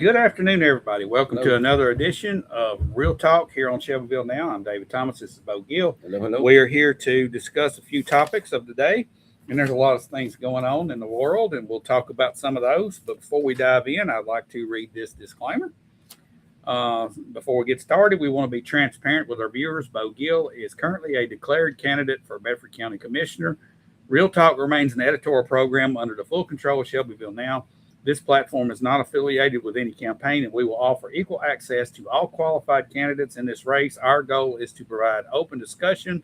Good afternoon, everybody. Welcome Hello. to another edition of Real Talk here on Shelbyville Now. I'm David Thomas. This is Bo Gill. Hello, hello. We are here to discuss a few topics of the day, and there's a lot of things going on in the world, and we'll talk about some of those. But before we dive in, I'd like to read this disclaimer. Before we get started, we want to be transparent with our viewers. Bo Gill is currently a declared candidate for Bedford County Commissioner. Real Talk remains an editorial program under the full control of Shelbyville Now. This platform is not affiliated with any campaign, and we will offer equal access to all qualified candidates in this race. Our goal is to provide open discussion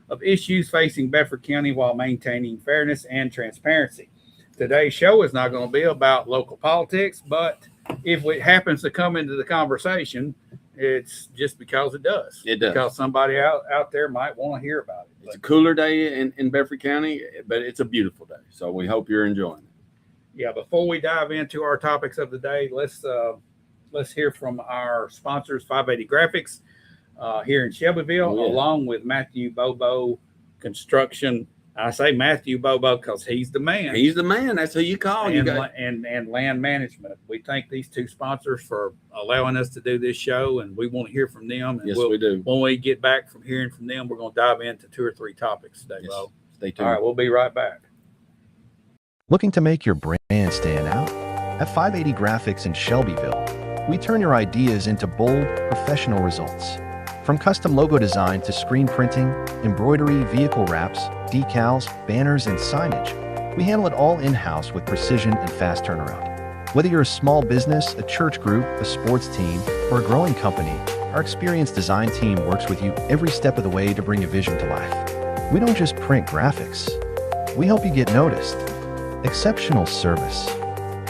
of issues facing Bedford County while maintaining fairness and transparency. Today's show is not going to be about local politics, but if it happens to come into the conversation, it's just because it does. It does. Because somebody out there might want to hear about it. It's a cooler day in Bedford County, but it's a beautiful day. So we hope you're enjoying it. Yeah, before we dive into our topics of the day, let's hear from our sponsors, 580 Graphics, here in Shelbyville, along with Matthew Bobo Construction. I say Matthew Bobo because he's the man. He's the man. That's who you call. And Land Management. We thank these two sponsors for allowing us to do this show, and we want to hear from them. And yes, we do. When we get back from hearing from them, we're going to dive into 2 or 3 topics today, yes. Bo. Stay tuned. All right, we'll be right back. Looking to make your brand stand out? At 580 Graphics in Shelbyville, we turn your ideas into bold, professional results. From custom logo design to screen printing, embroidery, vehicle wraps, decals, banners, and signage, we handle it all in-house with precision and fast turnaround. Whether you're a small business, a church group, a sports team, or a growing company, our experienced design team works with you every step of the way to bring a vision to life. We don't just print graphics. We help you get noticed. Exceptional service,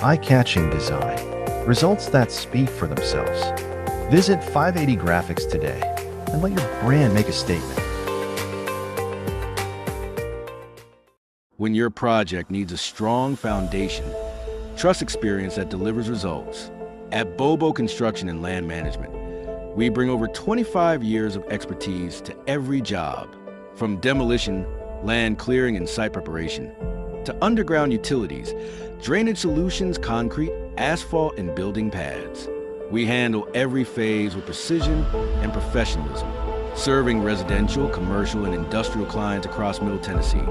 eye-catching design, results that speak for themselves. Visit 580 Graphics today and let your brand make a statement. When your project needs a strong foundation, trust experience that delivers results. At Bobo Construction and Land Management, we bring over 25 years of expertise to every job, from demolition, land clearing, and site preparation, to underground utilities, drainage solutions, concrete, asphalt, and building pads. We handle every phase with precision and professionalism, serving residential, commercial, and industrial clients across Middle Tennessee.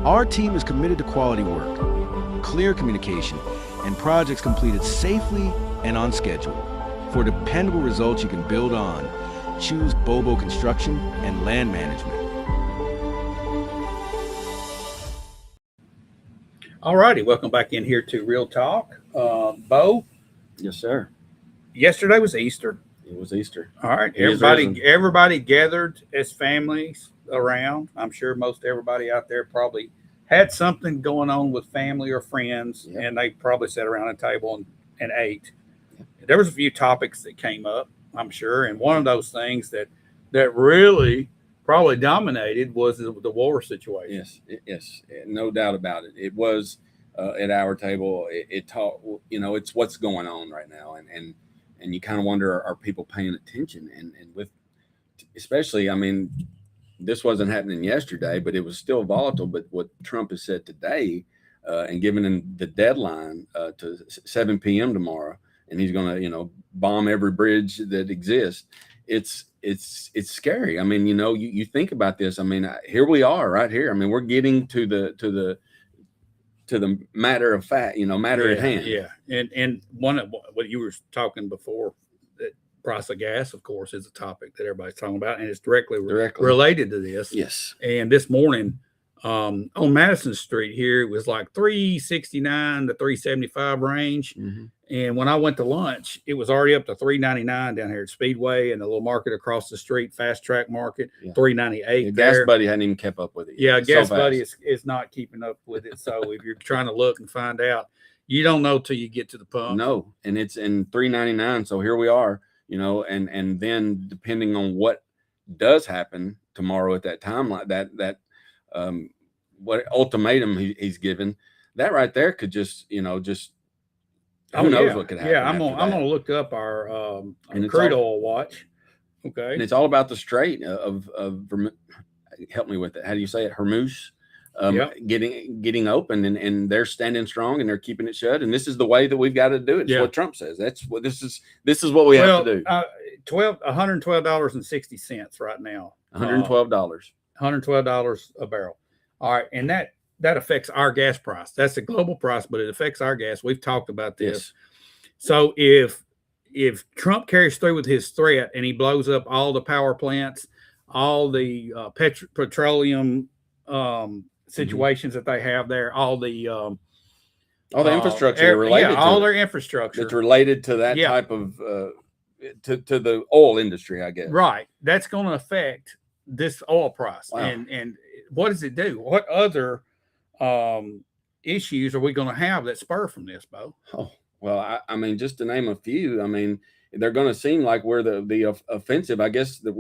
Our team is committed to quality work, clear communication, and projects completed safely and on schedule. For dependable results you can build on, choose Bobo Construction and Land Management. All righty, welcome back in here to Real Talk. Bo? Yes, sir. Yesterday was Easter. It was Easter. All right, everybody gathered as families around. I'm sure most everybody out there probably had something going on with family or friends, and they probably sat around a table and ate. There was a few topics that came up, I'm sure, and one of those things that really probably dominated was the war situation. Yes, no doubt about it. It was at our table. It taught, it's what's going on right now, and you kind of wonder, are people paying attention? And with, especially, I mean, this wasn't happening yesterday, but it was still volatile. But what Trump has said today, and given him the deadline to 7 p.m. tomorrow, and he's going to, bomb every bridge that exists. It's scary. I mean, you think about this. I mean, here we are right here. I mean, we're getting to the matter of fact, matter at hand. Yeah. And one of what you were talking before, that price of gas, of course, is a topic that everybody's talking about, and it's directly related to this. Yes. And this morning on Madison Street here, it was like 369 to 375 range. Mm-hmm. And when I went to lunch, it was already up to 399 down here at Speedway and the little market across the street, Fast Track Market, 398. Gas Buddy hadn't even kept up with it. Yeah, Gas Buddy is not keeping up with it. So if you're trying to look and find out, you don't know till you get to the pump. No, and it's in 399. So here we are, and then depending on what does happen tomorrow at that time, like that what ultimatum he's given, that right there could just who knows what could happen. Yeah, I'm gonna look up our crude oil watch. Okay, and it's all about the Strait of help me with it. How do you say it? Hormuz. getting open, and they're standing strong and they're keeping it shut. And this is the way that we've got to do it. It's what Trump says. That's what this is what we have to do. $112.60 right now. $112. $112 a barrel. All right, and that affects our gas price. That's the global price, but it affects our gas. We've talked about this. Yes. So if Trump carries through with his threat and he blows up all the power plants, all the petroleum situations that they have there, all the infrastructure related, all their infrastructure that's related to that type of to the oil industry, I guess. Right, that's going to affect this oil price. Wow. And what does it do? What other issues are we going to have that spur from this, Bo? Oh, well, I mean, just to name a few, I mean, they're going to seem like we're the offensive. I guess that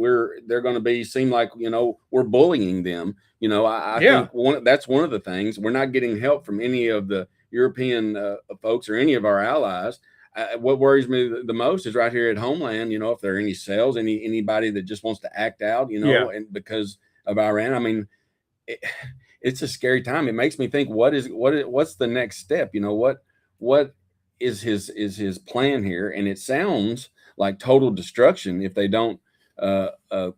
they're going to seem like, we're bullying them. I think that's one of the things. We're not getting help from any of the European folks or any of our allies. What worries me the most is right here at homeland, if there are any cells, anybody that just wants to act out, and because of Iran. I mean, it's a scary time. It makes me think, what's the next step? What is his plan here? And it sounds like total destruction if they don't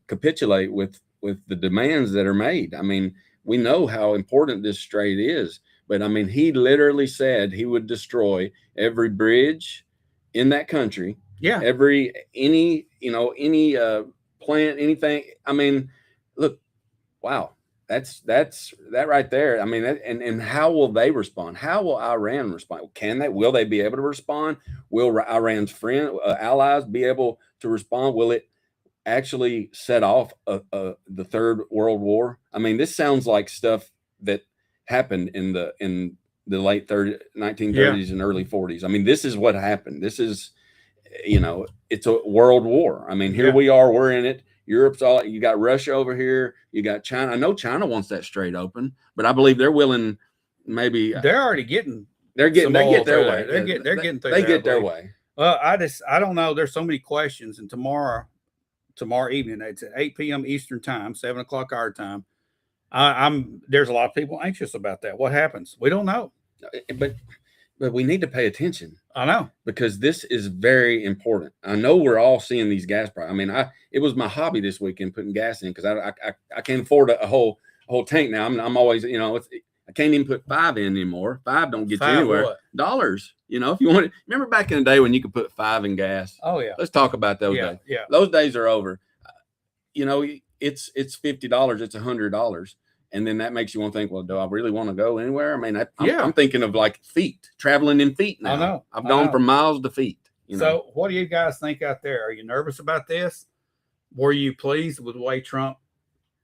capitulate with the demands that are made. I mean, we know how important this strait is, but I mean, he literally said he would destroy every bridge in that country. Yeah. Any plant, anything. I mean, look, wow. That's that right there. I mean, and how will they respond? How will Iran respond? Will they be able to respond? Will Iran's allies be able to respond? Will it actually set off the Third World War? I mean, this sounds like stuff that happened in the late 1930s and early 40s. I mean, this is what happened. This is, it's a world war. I mean, here we are, we're in it. Europe's you got Russia over here. You got China. I know China wants that strait open, but I believe they're willing. Maybe they're already getting. They get their way. They're getting. They get their way. Well, I don't know. There's so many questions, and tomorrow evening it's at 8 p.m. Eastern time, 7 o'clock our time. There's a lot of people anxious about that. What happens? We don't know, but we need to pay attention. I know, because this is very important. I know we're all seeing these gas prices. I mean, it was my hobby this weekend putting gas in because I can't afford a whole tank now. I'm always, I can't even put 5 in anymore. 5 don't get you anywhere. What? Dollars. If you want it. Remember back in the day when you could put 5 in gas? Oh yeah. Let's talk about those days. Yeah. Those days are over. It's $50. It's $100. And then that makes you want to think, well, do I really want to go anywhere? I mean, I'm thinking of like feet, traveling in feet now. I know. I've gone from miles to feet. So what do you guys think out there? Are you nervous about this? Were you pleased with the way Trump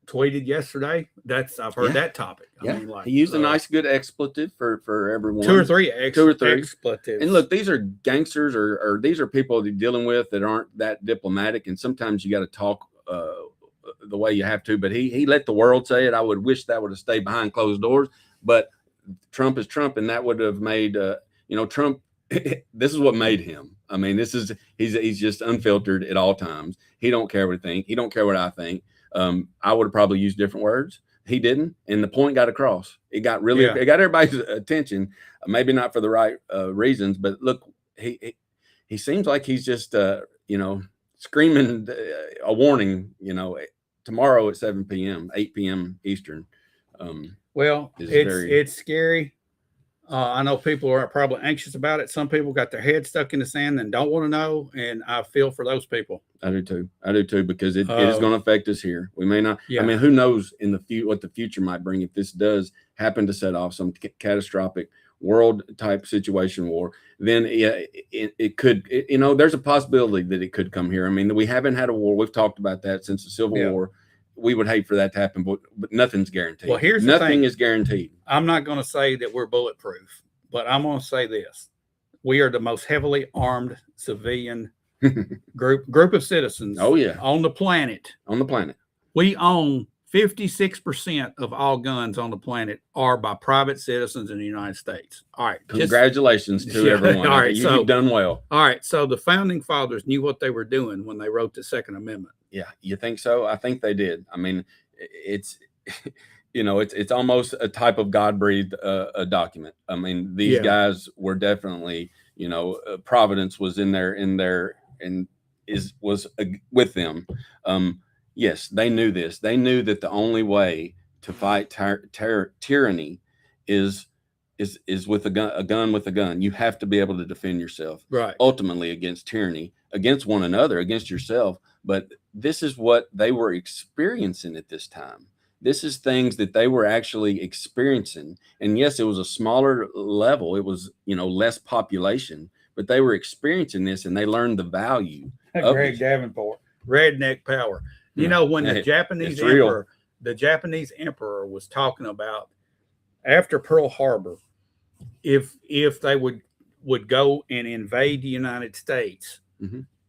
tweeted yesterday? I've heard that topic. I mean, he used a nice, good expletive for everyone. 2 or 3 expletives. And look, these are gangsters or these are people you're dealing with that aren't that diplomatic. And sometimes you got to talk the way you have to, but he let the world say it. I would wish that would have stayed behind closed doors, but Trump is Trump, and that would have made Trump. This is what made him. I mean, he's just unfiltered at all times. He don't care what I think. He don't care what I think. I would have probably used different words. He didn't, and the point got across. It got everybody's attention. Maybe not for the right reasons, but look, he seems like he's just screaming a warning. Tomorrow at 7 p.m., 8 p.m. Eastern. It's scary. I know people are probably anxious about it. Some people got their head stuck in the sand and don't want to know, and I feel for those people. I do too, because it is going to affect us here. We may not. I mean, who knows what the future might bring if this does happen to set off some catastrophic world type situation war. Then it could. There's a possibility that it could come here. I mean, we haven't had a war. We've talked about that since the Civil War. We would hate for that to happen, but nothing's guaranteed. Well, here's nothing is guaranteed. I'm not going to say that we're bulletproof, but I'm going to say this: we are the most heavily armed civilian group of citizens. Oh yeah, on the planet. We own 56% of all guns on the planet are by private citizens in the United States. All right, congratulations to everyone. All right, you've done well. All right, so the founding fathers knew what they were doing when they wrote the Second Amendment. Yeah, you think so? I think they did. I mean, you know, it's almost a type of God breathed a document. I mean, these guys were definitely, you know, Providence was in there and was with them. Yes, they knew this. They knew that the only way to fight tyranny is with a gun with a gun. You have to be able to defend yourself, right? Ultimately, against tyranny, against one another, against yourself. But this is what they were experiencing at this time. This is things that they were actually experiencing. And yes, it was a smaller level. It was, you know, less population, but they were experiencing this and they learned the value. Greg Davenport, redneck power. You know, when the Japanese emperor was talking about after Pearl Harbor, if they would go and invade the United States,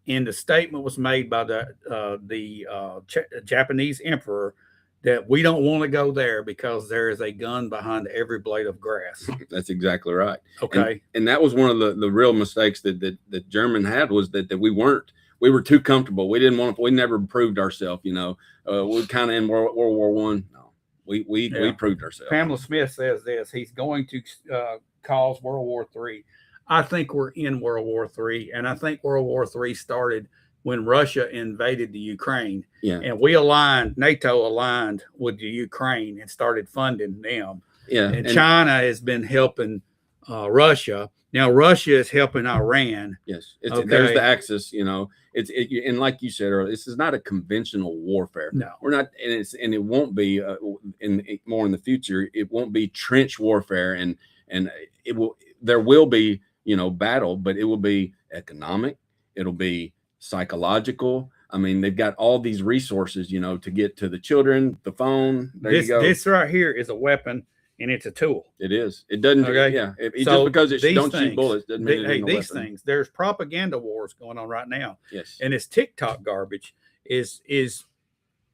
and the statement was made by the Japanese emperor that we don't want to go there because there is a gun behind every blade of grass. That's exactly right. Okay, and that was one of the real mistakes that German had, was that we were too comfortable. We didn't want to. We never proved ourselves. You know, we kind of in World War One. No, we proved ourselves. Pamela Smith says this. He's going to cause World War III. I think we're in World War III, and I think World War III started when Russia invaded the Ukraine. Yeah. And NATO aligned with the Ukraine and started funding them. Yeah. And China has been helping Russia. Now Russia is helping Iran. Yes. There's the axis, you know. And like you said earlier, this is not a conventional warfare. No. We're not, and it won't be more in the future. It won't be trench warfare, and there will be, you know, battle, but it will be economic. It'll be psychological. I mean, they've got all these resources, you know, to get to the children, the phone. You go. This right here is a weapon, and it's a tool. It is. It doesn't. Okay. Yeah. Just because it don't shoot bullets doesn't mean hey, these things. There's propaganda wars going on right now. Yes. And this TikTok garbage is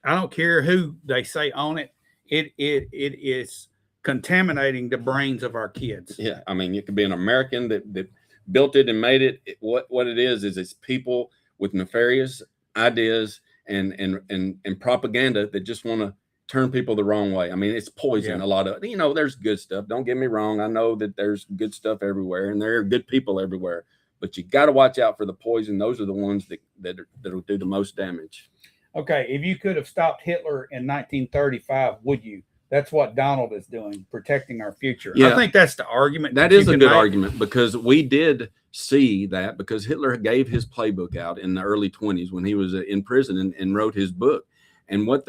I don't care who they say on it. It is contaminating the brains of our kids. Yeah. I mean, it could be an American that built it and made it. What it is it's people with nefarious ideas and propaganda that just want to turn people the wrong way. I mean, it's poison. A lot of, you know, there's good stuff. Don't get me wrong. I know that there's good stuff everywhere and there are good people everywhere, but you got to watch out for the poison. Those are the ones that'll do the most damage. Okay. If you could have stopped Hitler in 1935, would you? That's what Donald is doing, protecting our future. Yeah. I think that's the argument. That is a good argument, because we did see that, because Hitler gave his playbook out in the early 20s when he was in prison and wrote his book. And what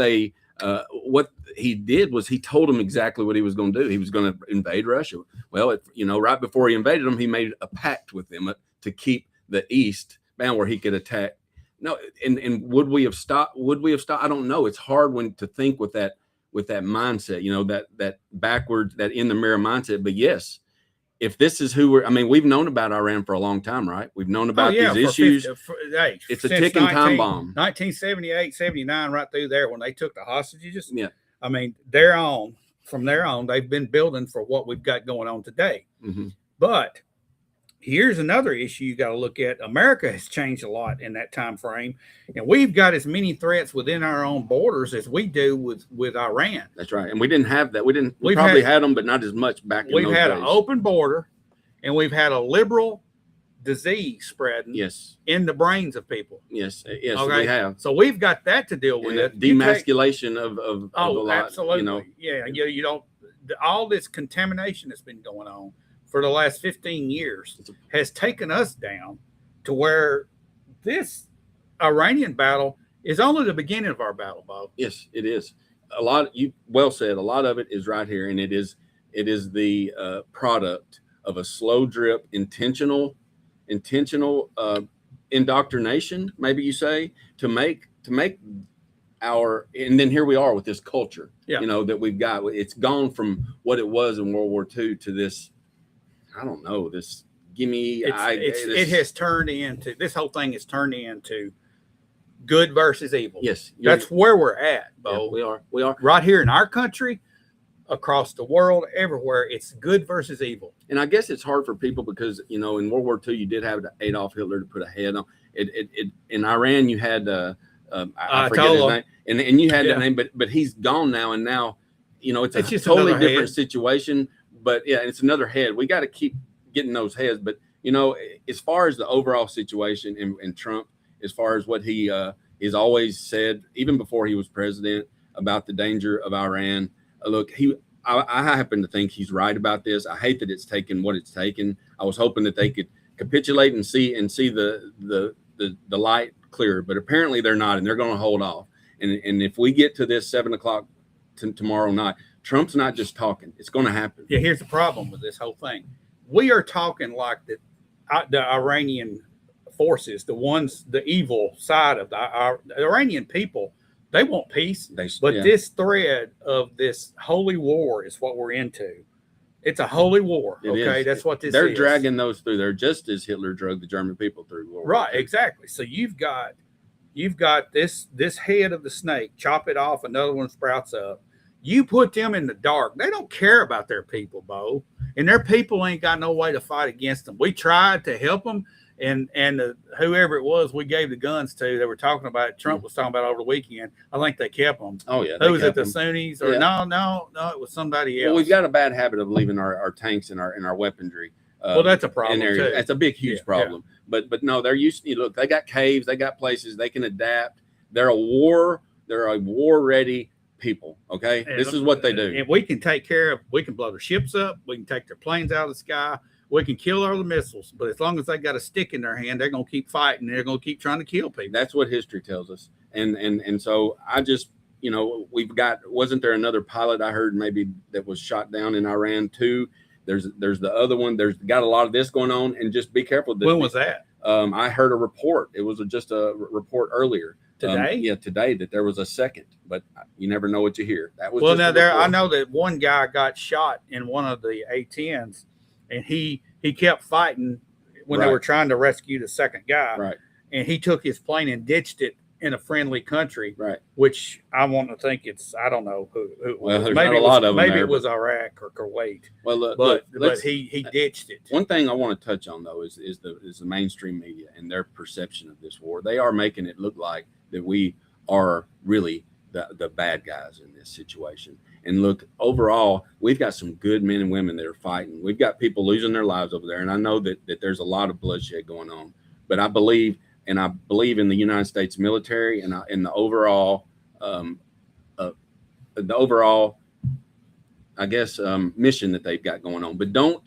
he did was he told them exactly what he was going to do. He was going to invade Russia. Well, right before he invaded them, he made a pact with them to keep the East bound where he could attack. No, and would we have stopped? I don't know. It's hard to think with that mindset, you know, that backwards, that in the mirror mindset. But yes, if this is we've known about Iran for a long time, right? We've known about these issues. It's a ticking time bomb. 1978, 79, right through there when they took the hostages. Yeah. I mean, from there on, they've been building for what we've got going on today. Mm-hmm. But here's another issue you got to look at. America has changed a lot in that time frame, and we've got as many threats within our own borders as we do with Iran. That's right, and we didn't have that. We probably had them, but not as much back in those days. We've had an open border, and we've had a liberal disease spreading in the brains of people. Yes, we have. So we've got that to deal with. And demasculation of a lot. Absolutely. You know? Yeah, you don't. All this contamination that's been going on for the last 15 years has taken us down to where this Iranian battle is only the beginning of our battle, Bob. Yes, it is. You well said. A lot of it is right here, and it is the product of a slow drip, intentional indoctrination, maybe you say, to make and then here we are with this culture, you know, that we've got. It's gone from what it was in World War II to this, I don't know, this gimme. It has turned into, this whole thing has turned into good versus evil. Yes. That's where we're at, Bo. Yeah, we are. Right here in our country, across the world, everywhere, it's good versus evil. And I guess it's hard for people because, you know, in World War II, you did have Adolf Hitler to put a head on. In Iran, you had, I forget his name. And you had that name, but he's gone now. And now it's It's a just totally another different head. situation. But yeah, it's another head. We got to keep getting those heads. But as far as the overall situation in Trump, as far as what he has always said, even before he was president, about the danger of Iran. Look, I happen to think he's right about this. I hate that it's taken what it's taken. I was hoping that they could capitulate and see the light clear, but apparently they're not, and they're going to hold off. And if we get to this 7 o'clock tomorrow night, Trump's not just talking; it's going to happen. Yeah, here's the problem with this whole thing. We are talking like the Iranian forces, the evil side of the Iranian people. They want peace, but this thread of this holy war is what we're into. It's a holy war. Okay, that's what this is. They're dragging those through. They're just as Hitler dragged the German people through World War Right, exactly. So you've got this head of the snake. Chop it off, another one sprouts up. You put them in the dark. They don't care about their people, Bo, and their people ain't got no way to fight against them. We tried to help them. And whoever it was we gave the guns to, they were talking about, Trump was talking about over the weekend. I think they kept them. Oh, yeah. Who was it, the Sunnis? Or no, it was somebody else. Well, we've got a bad habit of leaving our tanks and our weaponry. Well, that's a problem too. That's a big, huge problem. Yeah. But no, they're used to, look, they got caves, they got places, they can adapt. They're a war-ready people, okay? And this is what they do. And we can blow their ships up. We can take their planes out of the sky. We can kill all the missiles, but as long as they got a stick in their hand, they're going to keep fighting. They're going to keep trying to kill people. That's what history tells us. And so I just, wasn't there another pilot I heard maybe that was shot down in Iran too? There's the other one. There's got a lot of this going on, and just be careful. When was that? I heard a report. It was just a report earlier. Today? Today, that there was a second, but you never know what you hear. That was I know that one guy got shot in one of the A-10s. And he kept fighting when they were trying to rescue the second guy. Right. And he took his plane and ditched it in a friendly country. Right. Which I want to think I don't know who it was. Well, there's maybe not a lot of them. Maybe it was Iraq or Kuwait. Well, but he ditched it. One thing I want to touch on though is the mainstream media and their perception of this war. They are making it look like that we are really the bad guys in this situation. And look, overall, we've got some good men and women that are fighting. We've got people losing their lives over there. And I know that there's a lot of bloodshed going on. But I believe in the United States military and in the overall, mission that they've got going on. But don't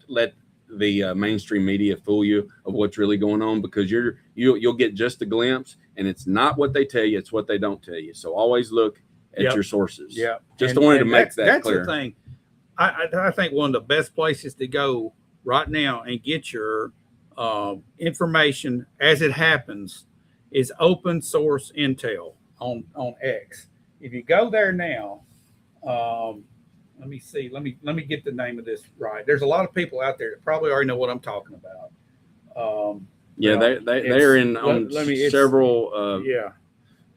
let the mainstream media fool you of what's really going on, because you'll get just a glimpse, and it's not what they tell you, it's what they don't tell you. So always look at your sources. Yeah. Just wanted to make that clear. That's the thing. I think one of the best places to go right now and get your information as it happens is open source intel on X. If you go there now, let me see. Let me get the name of this right. There's a lot of people out there that probably already know what I'm talking about. They're in on several.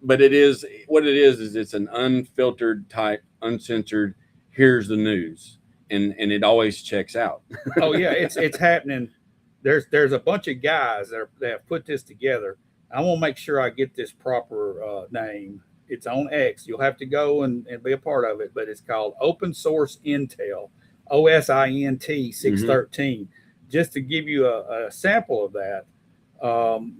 But it is what it is it's an unfiltered type, uncensored. Here's the news, and it always checks out. Oh yeah, it's happening. There's a bunch of guys that have put this together. I want to make sure I get this proper name. It's on X. You'll have to go and be a part of it, but it's called Open Source Intel, OSINT 613. Just to give you a sample of that,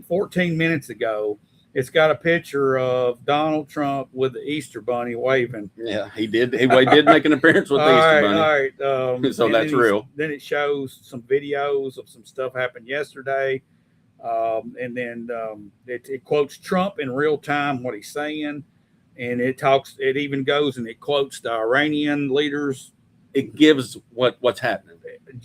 14 minutes ago, it's got a picture of Donald Trump with the Easter Bunny waving. Yeah, he did. He did make an appearance with the Easter Bunny. All right. So that's real. Then it shows some videos of some stuff happened yesterday. And then it quotes Trump in real time, what he's saying. And it even goes and it quotes the Iranian leaders. It gives what's happening.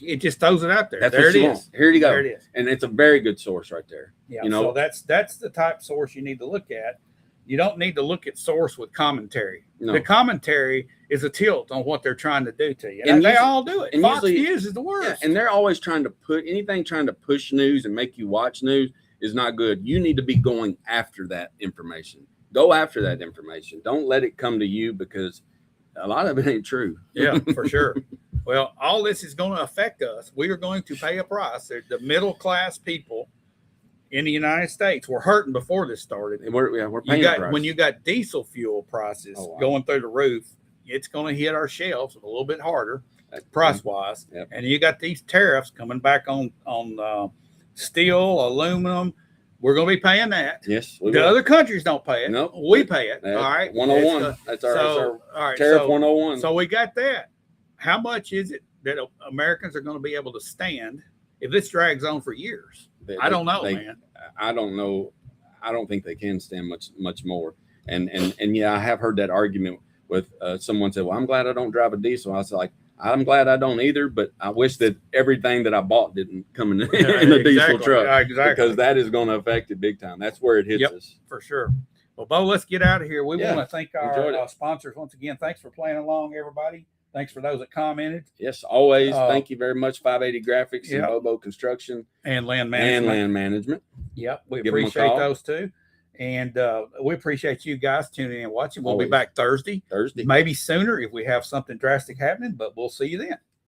It just throws it out there. There it is. Want. Here you go. There it is. And it's a very good source right there. Yeah. So that's the type of source you need to look at. You don't need to look at source with commentary. No. The commentary is a tilt on what they're trying to do to you. And they all do it. Fox News is the worst. Yeah, and they're always trying to push news and make you watch news is not good. You need to be going after that information. Go after that information. Don't let it come to you, because a lot of it ain't true. Yeah, for sure. Well, all this is going to affect us. We are going to pay a price. The middle class people in the United States were hurting before this started. And we're paying a price. When you got diesel fuel prices going through the roof, it's going to hit our shelves a little bit harder Price. price wise. Yep. And you got these tariffs coming back on steel, aluminum. We're going to be paying that. Yes, we The will. other countries don't pay it. Nope. We pay it. That- All right. 101. It's, That's our all right. tariff So, 101. so we got that. How much is it that Americans are going to be able to stand if this drags on for years? I don't know, man. I don't know. I don't think they can stand much more. And yeah, I have heard that argument with someone said, "Well, I'm glad I don't drive a diesel." I was like, "I'm glad I don't either, but I wish that everything that I bought didn't come in, in a diesel truck because that is going to affect it big time. That's where it hits us for sure." Well, Bo, let's get out of here. We want to thank our sponsors once again. Thanks for playing along, everybody. Thanks for those that commented. Yes, always. Thank you very much, 580 Graphics and Bobo Construction and Land Management. Yep, we appreciate those too. And we appreciate you guys tuning in and watching. We'll be back Thursday, maybe sooner if we have something drastic happening, but we'll see you then.